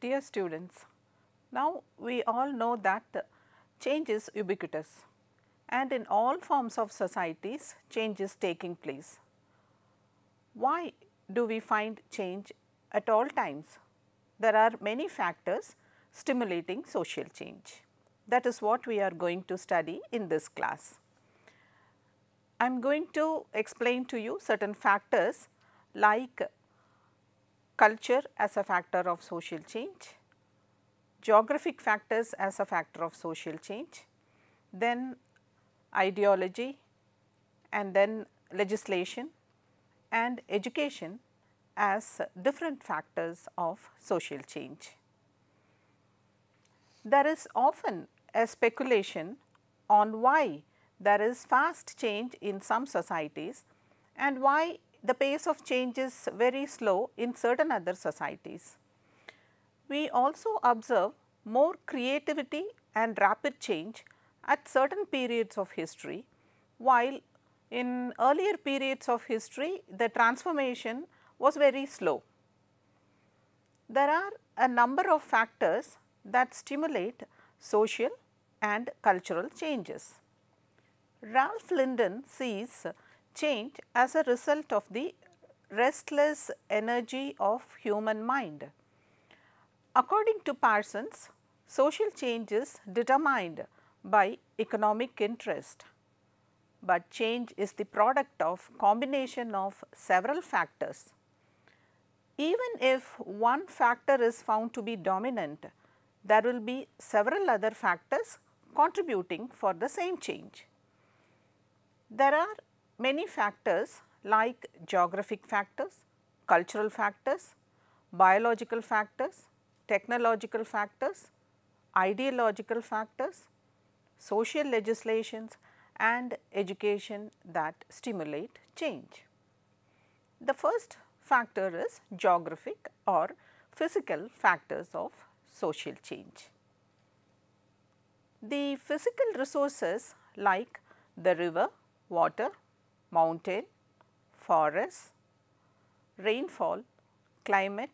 Dear students, now we all know that change is ubiquitous and in all forms of societies change is taking place. Why do we find change at all times? There are many factors stimulating social change. That is what we are going to study in this class. I am going to explain to you certain factors like culture as a factor of social change, geographic factors as a factor of social change, then ideology, and then legislation and education as different factors of social change. There is often a speculation on why there is fast change in some societies and why the pace of change is very slow in certain other societies. We also observe more creativity and rapid change at certain periods of history, while in earlier periods of history the transformation was very slow. There are a number of factors that stimulate social and cultural changes. Ralph Linden sees change as a result of the restless energy of human mind. According to Parsons, social change is determined by economic interest, but change is the product of combination of several factors. Even if one factor is found to be dominant, there will be several other factors contributing for the same change. There are many factors like geographic factors, cultural factors, biological factors, technological factors, ideological factors, social legislations and education that stimulate change. The first factor is geographic or physical factors of social change. The physical resources like the river, water, mountain, forests, rainfall, climate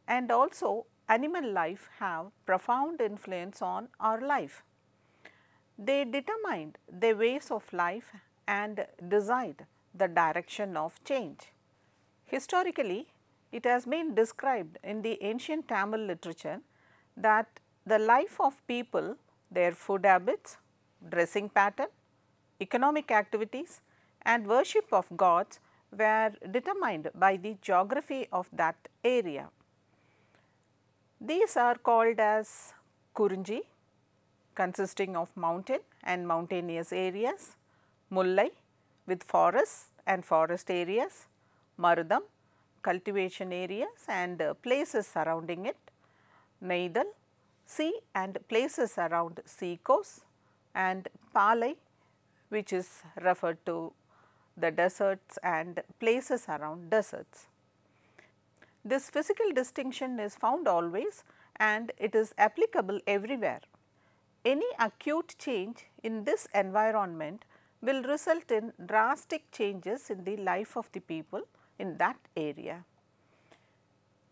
and also animal life have profound influence on our life. They determine the ways of life and decide the direction of change. Historically, it has been described in the ancient Tamil literature that the life of people, their food habits, dressing pattern, economic activities and worship of gods were determined by the geography of that area. These are called as Kurunji, consisting of mountain and mountainous areas, Mullai with forests and forest areas, Marudam, cultivation areas and places surrounding it, Neidal, sea and places around sea coast, and Palai, which is referred to the deserts and places around deserts. This physical distinction is found always and it is applicable everywhere. Any acute change in this environment will result in drastic changes in the life of the people in that area.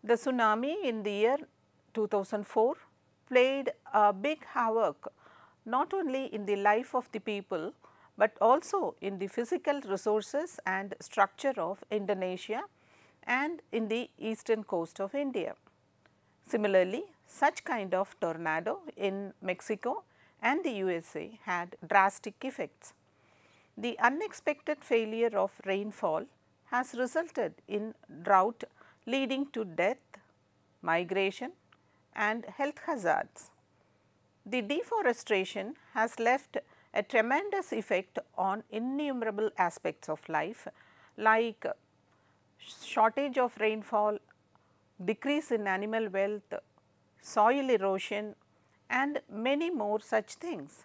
The tsunami in the year 2004 played a big havoc not only in the life of the people, but also in the physical resources and structure of Indonesia and in the eastern coast of India. Similarly, such kind of tornado in Mexico and the USA had drastic effects. The unexpected failure of rainfall has resulted in drought leading to death, migration and health hazards. The deforestation has left a tremendous effect on innumerable aspects of life like shortage of rainfall, decrease in animal wealth, soil erosion and many more such things.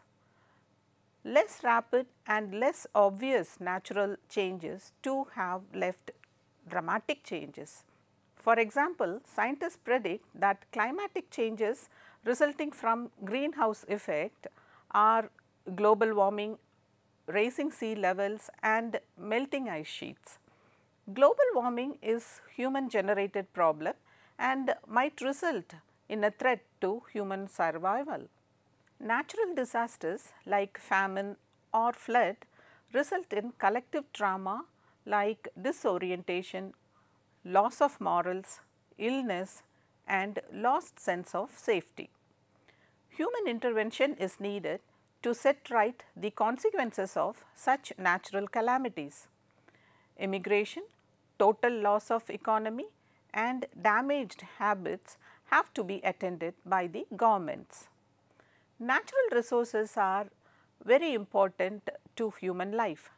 Less rapid and less obvious natural changes too have left dramatic changes. For example, scientists predict that climatic changes resulting from greenhouse effect are global warming, rising sea levels and melting ice sheets. Global warming is human generated problem and might result in a threat to human survival. Natural disasters like famine or flood result in collective trauma like disorientation, loss of morals, illness and lost sense of safety. Human intervention is needed to set right the consequences of such natural calamities. Immigration, total loss of economy and damaged habits have to be attended by the governments. Natural resources are very important to human life.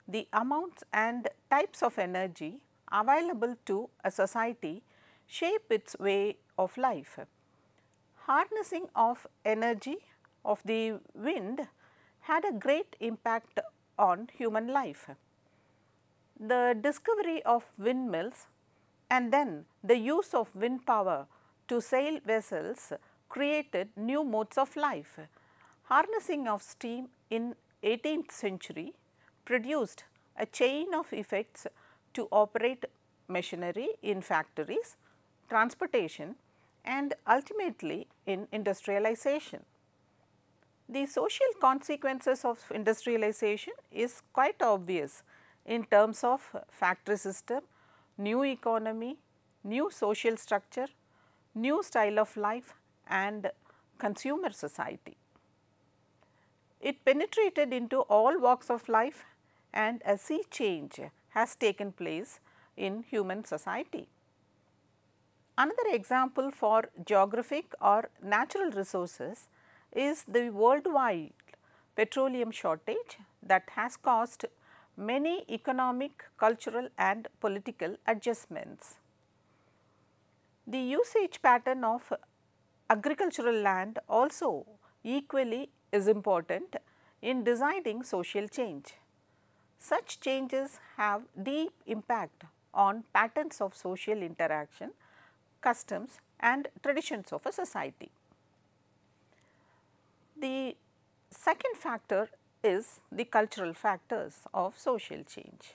The amounts and types of energy available to a society shape its way of life. Harnessing of energy of the wind had a great impact on human life. The discovery of windmills and then the use of wind power to sail vessels created new modes of life. Harnessing of steam in 18th century produced a chain of effects to operate machinery in factories, transportation and ultimately in industrialization. The social consequences of industrialization is quite obvious in terms of factory system, new economy, new social structure, new style of life and consumer society. It penetrated into all walks of life and a sea change has taken place in human society. Another example for geographic or natural resources is the worldwide petroleum shortage that has caused many economic, cultural and political adjustments. The usage pattern of agricultural land also equally is important in deciding social change. Such changes have deep impact on patterns of social interaction, customs and traditions of a society. The second factor is the cultural factors of social change.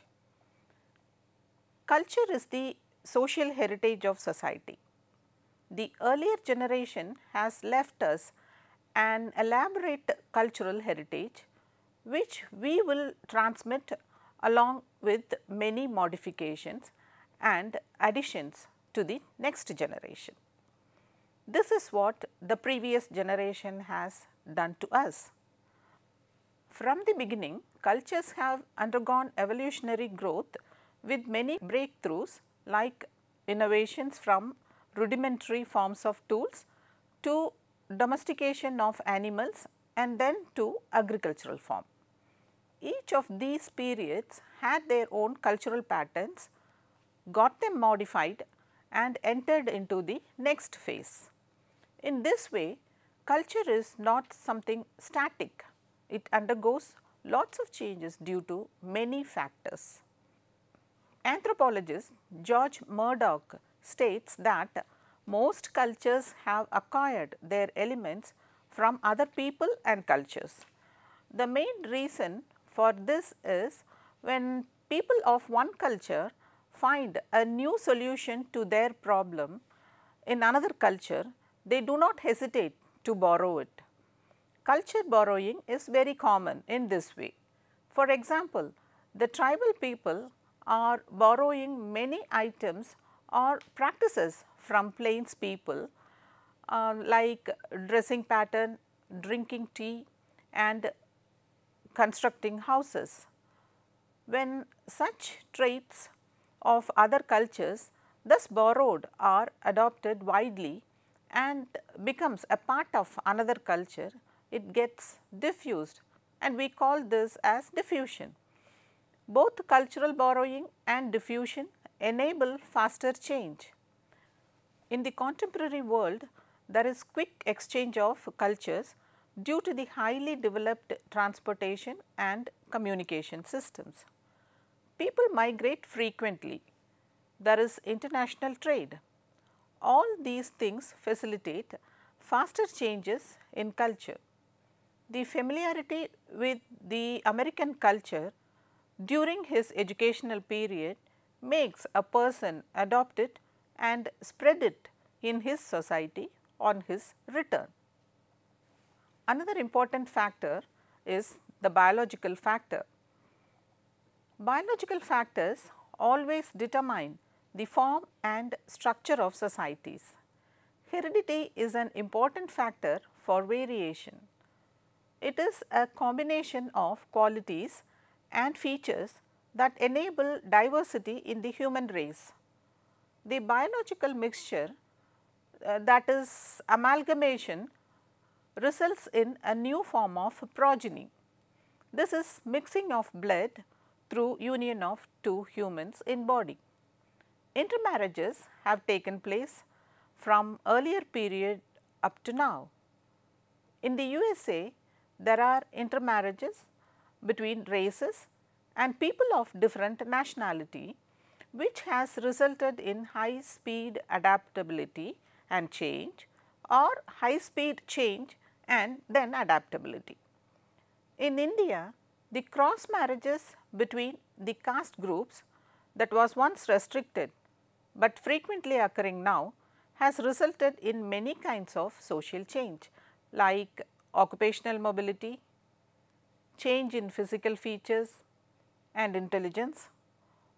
Culture is the social heritage of society. The earlier generation has left us an elaborate cultural heritage which we will transmit along with many modifications and additions to the next generation. This is what the previous generation has done to us. From the beginning, cultures have undergone evolutionary growth with many breakthroughs like innovations from rudimentary forms of tools to domestication of animals and then to agricultural form. Each of these periods had their own cultural patterns, got them modified and entered into the next phase. In this way, culture is not something static. It undergoes lots of changes due to many factors. Anthropologist George Murdoch states that most cultures have acquired their elements from other people and cultures. The main reason for this is when people of one culture find a new solution to their problem in another culture, they do not hesitate to borrow it. Culture borrowing is very common in this way. For example, the tribal people are borrowing many items or practices from plains people like dressing pattern, drinking tea and constructing houses. When such traits of other cultures thus borrowed are adopted widely and becomes a part of another culture, it gets diffused and we call this as diffusion. Both cultural borrowing and diffusion enable faster change. In the contemporary world, there is quick exchange of cultures due to the highly developed transportation and communication systems. People migrate frequently. There is international trade. All these things facilitate faster changes in culture. The familiarity with the American culture during his educational period makes a person adopt it and spread it in his society on his return. Another important factor is the biological factor. Biological factors always determine the form and structure of societies. Heredity is an important factor for variation. It is a combination of qualities and features that enable diversity in the human race. The biological mixture, that is amalgamation, results in a new form of progeny. This is mixing of blood through union of two humans in body. Intermarriages have taken place from earlier period up to now. In the USA, there are intermarriages between races and people of different nationality, which has resulted in high speed adaptability and change, or high speed change and then adaptability. In India, the cross marriages between the caste groups that was once restricted, but frequently occurring now, has resulted in many kinds of social change like occupational mobility, change in physical features and intelligence,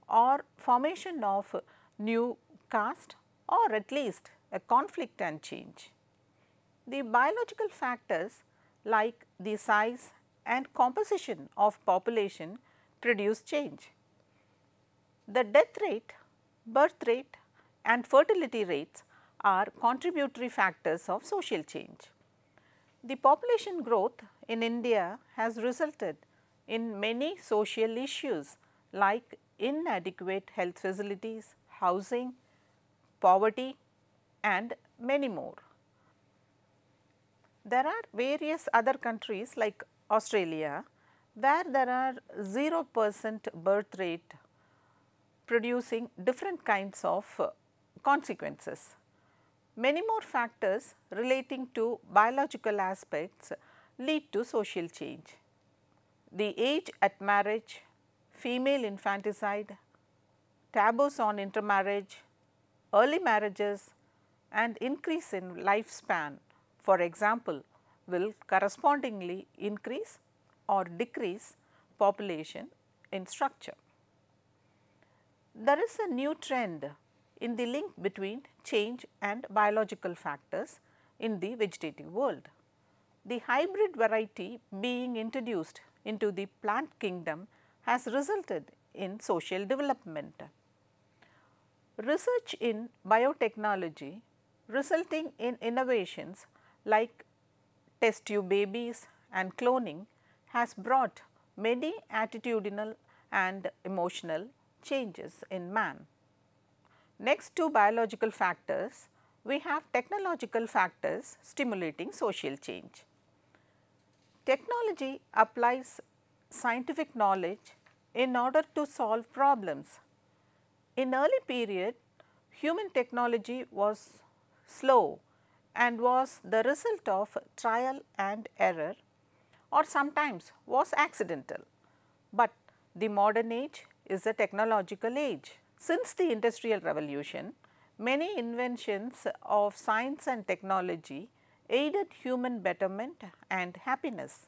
or formation of new caste, or at least a conflict and change. The biological factors like the size and composition of population produce change. The death rate, birth rate and fertility rates are contributory factors of social change. The population growth in India has resulted in many social issues like inadequate health facilities, housing, poverty and many more. There are various other countries like Australia where there are 0% birth rate producing different kinds of consequences. Many more factors relating to biological aspects lead to social change. The age at marriage, female infanticide, taboos on intermarriage, early marriages and increase in lifespan, for example, will correspondingly increase or decrease population in structure. There is a new trend in the link between change and biological factors in the vegetative world. The hybrid variety being introduced into the plant kingdom has resulted in social development. Research in biotechnology resulting in innovations like test tube babies and cloning has brought many attitudinal and emotional changes in man. Next to biological factors, we have technological factors stimulating social change. Technology applies scientific knowledge in order to solve problems. In early period, human technology was slow and was the result of trial and error, or sometimes was accidental. But the modern age is a technological age. Since the Industrial Revolution, many inventions of science and technology aided human betterment and happiness.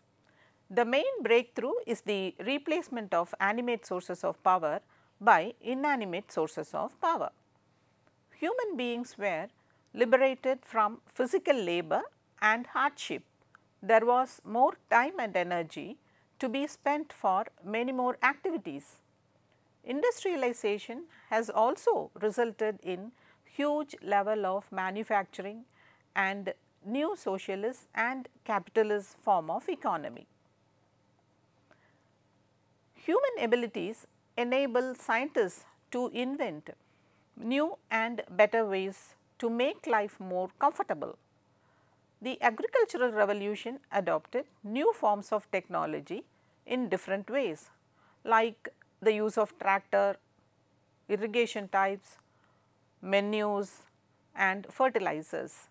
The main breakthrough is the replacement of animate sources of power by inanimate sources of power. Human beings were liberated from physical labor and hardship. There was more time and energy to be spent for many more activities. Industrialization has also resulted in huge level of manufacturing and new socialist and capitalist form of economy. Human abilities enable scientists to invent new and better ways to make life more comfortable. The agricultural revolution adopted new forms of technology in different ways, like the use of tractor, irrigation types, manures and fertilizers.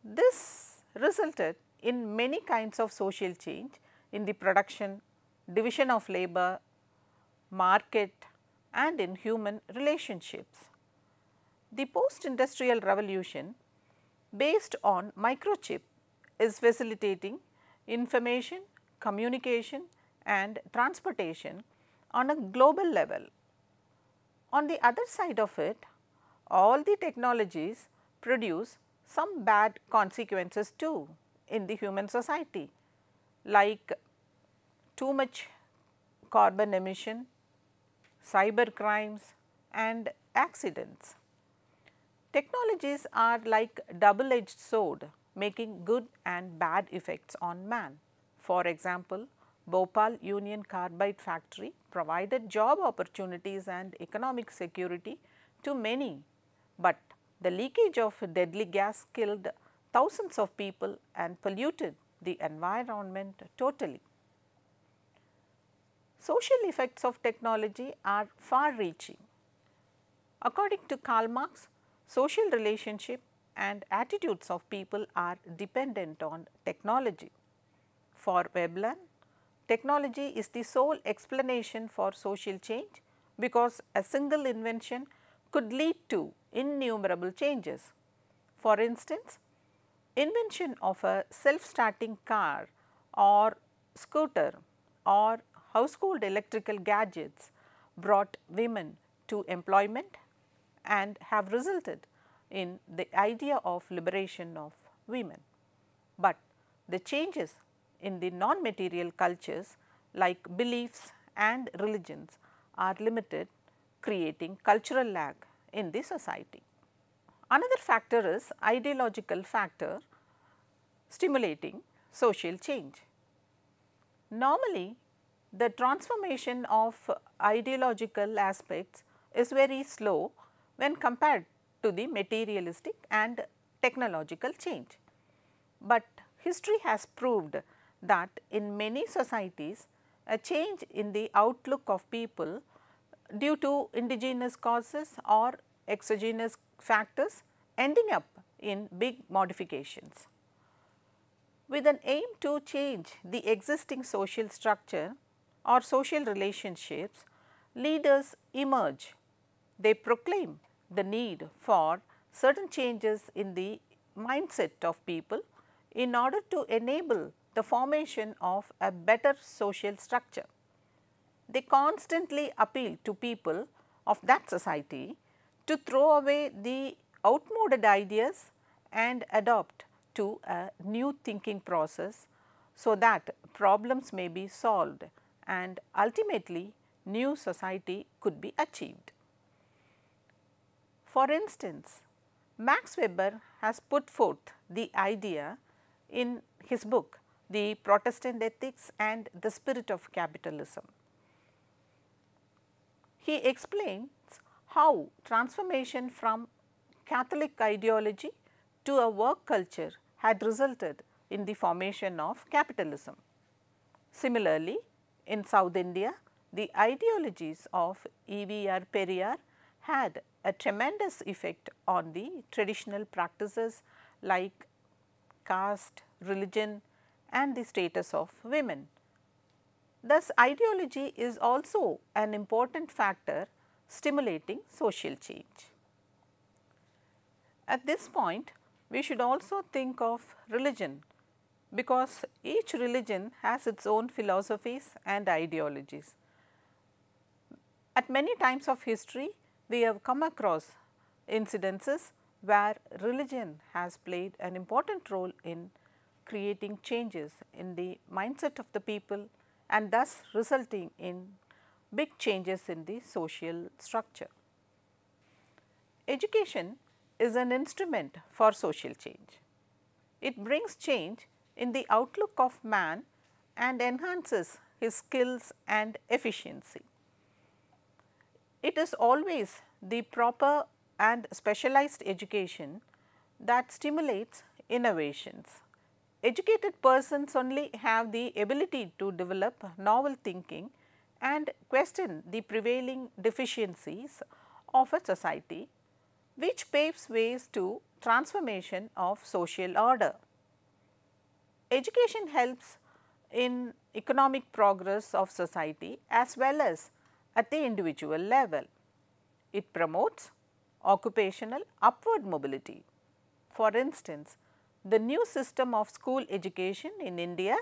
This resulted in many kinds of social change in the production, division of labor, market and in human relationships. The post-industrial revolution based on microchip is facilitating information, communication and transportation on a global level. On the other side of it, all the technologies produce some bad consequences too in the human society, like too much carbon emission, cyber crimes and accidents. Technologies are like double-edged sword, making good and bad effects on man. For example, Bhopal Union Carbide factory provided job opportunities and economic security to many, but the leakage of deadly gas killed thousands of people and polluted the environment totally. Social effects of technology are far-reaching. According to Karl Marx, social relationship and attitudes of people are dependent on technology. For Veblen, technology is the sole explanation for social change because a single invention could lead to innumerable changes. For instance, invention of a self-starting car or scooter or household electrical gadgets brought women to employment and have resulted in the idea of liberation of women. But the changes in the non-material cultures like beliefs and religions are limited, creating cultural lag in the society. Another factor is ideological factor stimulating social change. Normally, the transformation of ideological aspects is very slow when compared to the materialistic and technological change. But history has proved that in many societies, a change in the outlook of people due to indigenous causes or exogenous factors ending up in big modifications. With an aim to change the existing social structure or social relationships, leaders emerge. They proclaim the need for certain changes in the mindset of people in order to enable the formation of a better social structure. They constantly appeal to people of that society to throw away the outmoded ideas and adopt to a new thinking process so that problems may be solved and ultimately new society could be achieved. For instance, Max Weber has put forth the idea in his book, The Protestant Ethics and the Spirit of Capitalism. He explains how transformation from Catholic ideology to a work culture had resulted in the formation of capitalism. Similarly, in South India, the ideologies of E.V.R. Periyar had a tremendous effect on the traditional practices like caste, religion and the status of women. Thus, ideology is also an important factor stimulating social change. At this point, we should also think of religion because each religion has its own philosophies and ideologies. At many times of history, we have come across incidences where religion has played an important role in creating changes in the mindset of the people and thus resulting in big changes in the social structure. Education is an instrument for social change. It brings change in the outlook of man and enhances his skills and efficiency. It is always the proper and specialized education that stimulates innovations. Educated persons only have the ability to develop novel thinking and question the prevailing deficiencies of a society, which paves ways to transformation of social order. Education helps in economic progress of society as well as at the individual level. It promotes occupational upward mobility. For instance, the new system of school education in India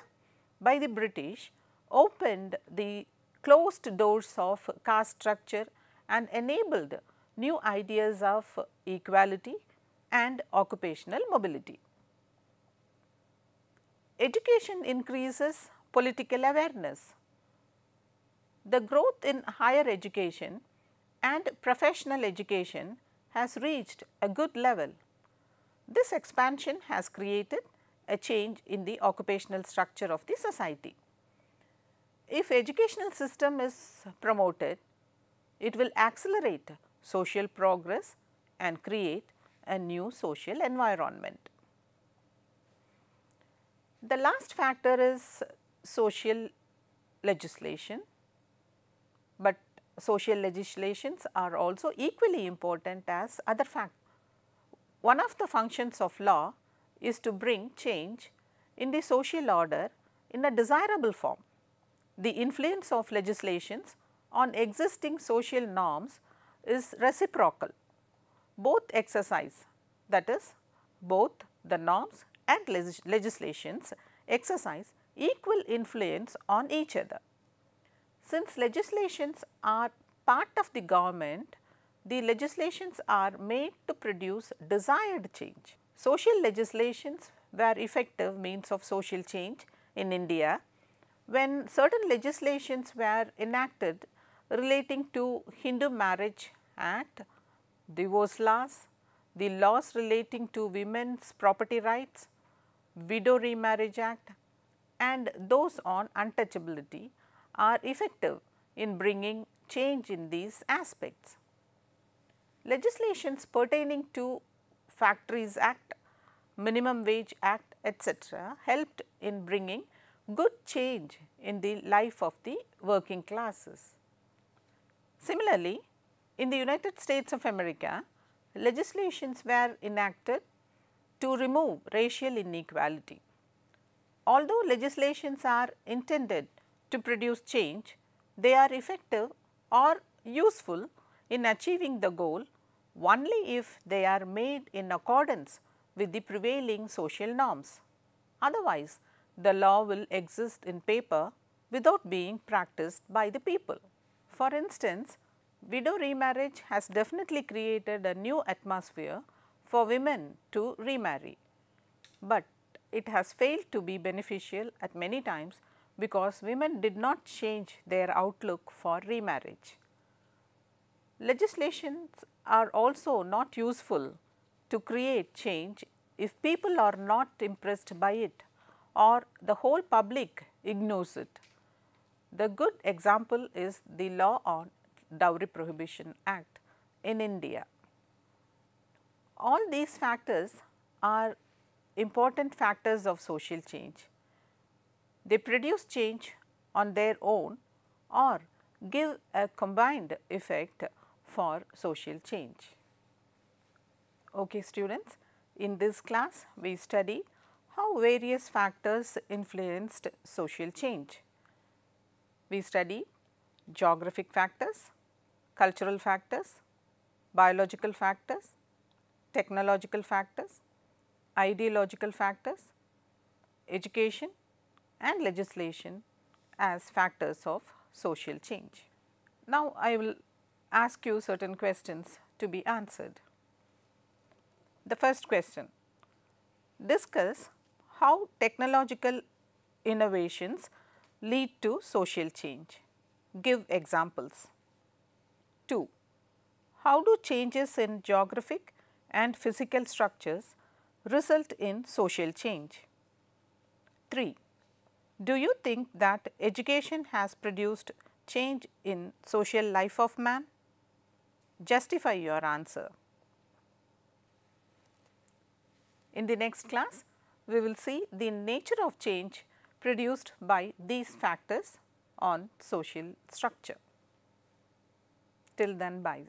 by the British opened the closed doors of caste structure and enabled new ideas of equality and occupational mobility. Education increases political awareness. The growth in higher education and professional education has reached a good level. This expansion has created a change in the occupational structure of the society. If educational system is promoted, it will accelerate social progress and create a new social environment. The last factor is social legislation, but social legislations are also equally important as other factors. One of the functions of law is to bring change in the social order in a desirable form. The influence of legislations on existing social norms is reciprocal. Both exercise, that is, both the norms and legislations exercise equal influence on each other. Since legislations are part of the government, the legislations are made to produce desired change. Social legislations were effective means of social change in India when certain legislations were enacted relating to Hindu Marriage Act, divorce laws, the laws relating to women's property rights, Widow Remarriage Act and those on untouchability are effective in bringing change in these aspects. Legislations pertaining to Factories Act, Minimum Wage Act, etc. helped in bringing good change in the life of the working classes. Similarly, in the United States of America, legislations were enacted to remove racial inequality. Although legislations are intended to produce change, they are effective or useful in achieving the goal only if they are made in accordance with the prevailing social norms. Otherwise, the law will exist in paper without being practiced by the people. For instance, widow remarriage has definitely created a new atmosphere for women to remarry, but it has failed to be beneficial at many times because women did not change their outlook for remarriage. Legislations are also not useful to create change if people are not impressed by it or the whole public ignores it. The good example is the Law on Dowry Prohibition Act in India. All these factors are important factors of social change. They produce change on their own or give a combined effect for social change. Okay, students, in this class we studied how various factors influenced social change. We studied geographic factors, cultural factors, biological factors, technological factors, ideological factors, education and legislation as factors of social change. Now, I will ask you certain questions to be answered. The first question, discuss how technological innovations lead to social change. Give examples. 2. How do changes in geographic and physical structures result in social change? 3. Do you think that education has produced change in social life of man? Justify your answer. In the next class, we will see the nature of change produced by these factors on social structure. Till then, bye.